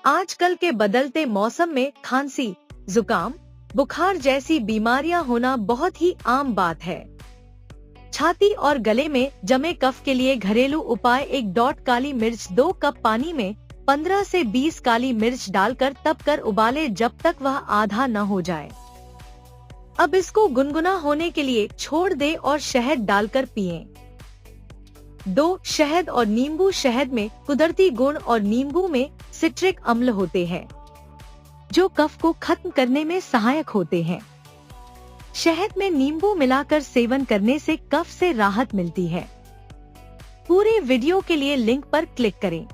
आजकल के बदलते मौसम में खांसी, जुकाम, बुखार जैसी बीमारियां होना बहुत ही आम बात है। छाती और गले में जमे कफ के लिए घरेलू उपाय 1 काली मिर्च 2 कप पानी में 15 से 20 काली मिर्च डालकर तब कर उबाले जब तक वह आधा न हो जाए। अब इसको गुनगुना होने के लिए छोड़ दे और शहद डालकर पिएं। 2 शहद और नींबू। शहद में कुदरती गुण और नींबू में सिट्रिक अम्ल होते हैं जो कफ को खत्म करने में सहायक होते हैं। शहद में नींबू मिलाकर सेवन करने से कफ से राहत मिलती है। पूरे वीडियो के लिए लिंक पर क्लिक करें।